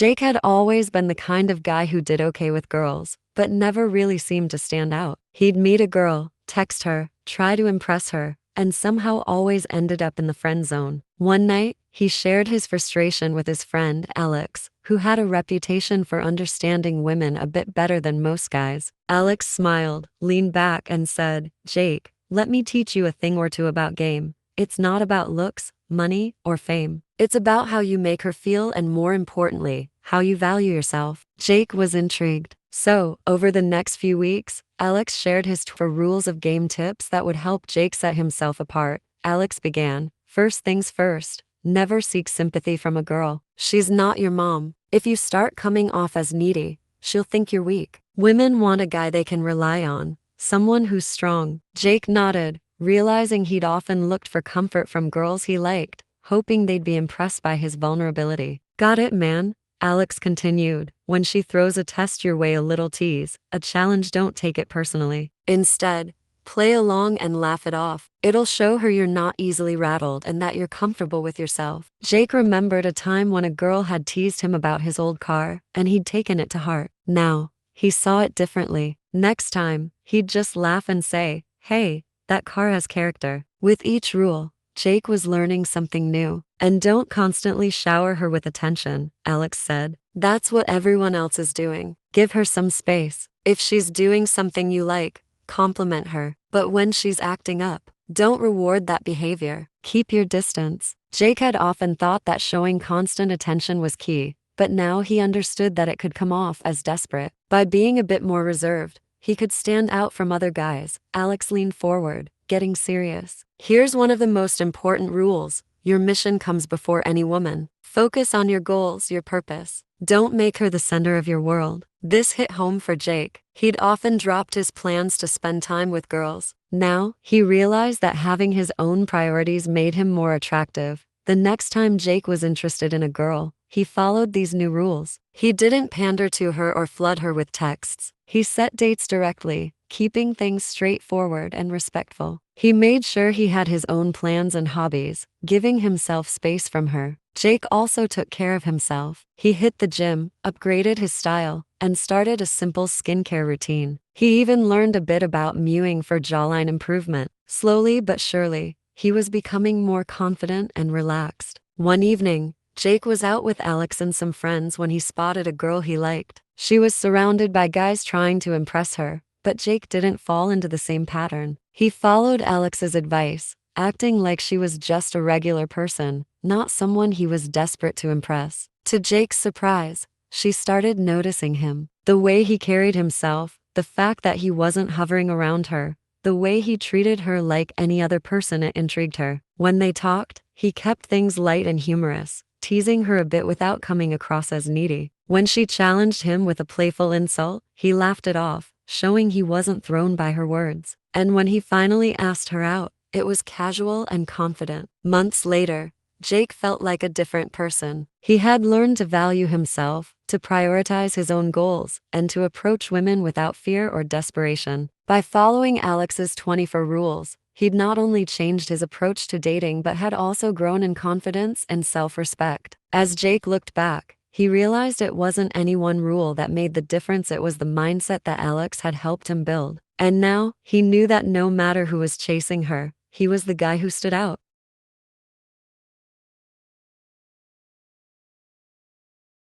Jake had always been the kind of guy who did okay with girls, but never really seemed to stand out. He'd meet a girl, text her, try to impress her, and somehow always ended up in the friend zone. One night, he shared his frustration with his friend, Alex, who had a reputation for understanding women a bit better than most guys. Alex smiled, leaned back, and said, "Jake, let me teach you a thing or two about game. It's not about looks, money, or fame. It's about how you make her feel and, more importantly, how you value yourself." Jake was intrigued. So, over the next few weeks, Alex shared his 4 rules of game tips that would help Jake set himself apart. Alex began, "First things first, never seek sympathy from a girl. She's not your mom. If you start coming off as needy, she'll think you're weak. Women want a guy they can rely on, someone who's strong." Jake nodded, realizing he'd often looked for comfort from girls he liked, hoping they'd be impressed by his vulnerability. "Got it, man," Alex continued. "When she throws a test your way, a little tease, a challenge, don't take it personally. Instead, play along and laugh it off. It'll show her you're not easily rattled and that you're comfortable with yourself." Jake remembered a time when a girl had teased him about his old car, and he'd taken it to heart. Now, he saw it differently. Next time, he'd just laugh and say, "Hey, that car has character." With each rule, Jake was learning something new. "And don't constantly shower her with attention," Alex said. "That's what everyone else is doing. Give her some space. If she's doing something you like, compliment her. But when she's acting up, don't reward that behavior. Keep your distance." Jake had often thought that showing constant attention was key, but now he understood that it could come off as desperate. By being a bit more reserved, he could stand out from other guys. Alex leaned forward, getting serious. "Here's one of the most important rules. Your mission comes before any woman. Focus on your goals, your purpose. Don't make her the center of your world." This hit home for Jake. He'd often dropped his plans to spend time with girls. Now, he realized that having his own priorities made him more attractive. The next time Jake was interested in a girl, he followed these new rules. He didn't pander to her or flood her with texts. He set dates directly, keeping things straightforward and respectful. He made sure he had his own plans and hobbies, giving himself space from her. Jake also took care of himself. He hit the gym, upgraded his style, and started a simple skincare routine. He even learned a bit about mewing for jawline improvement. Slowly but surely, he was becoming more confident and relaxed. One evening, Jake was out with Alex and some friends when he spotted a girl he liked. She was surrounded by guys trying to impress her, but Jake didn't fall into the same pattern. He followed Alex's advice, acting like she was just a regular person, not someone he was desperate to impress. To Jake's surprise, she started noticing him. The way he carried himself, the fact that he wasn't hovering around her, the way he treated her like any other person, it intrigued her. When they talked, he kept things light and humorous, teasing her a bit without coming across as needy. When she challenged him with a playful insult, he laughed it off, showing he wasn't thrown by her words. And when he finally asked her out, it was casual and confident. Months later, Jake felt like a different person. He had learned to value himself, to prioritize his own goals, and to approach women without fear or desperation. By following Alex's 24 rules, he'd not only changed his approach to dating but had also grown in confidence and self-respect. As Jake looked back, he realized it wasn't any one rule that made the difference, it was the mindset that Alex had helped him build. And now, he knew that no matter who was chasing her, he was the guy who stood out.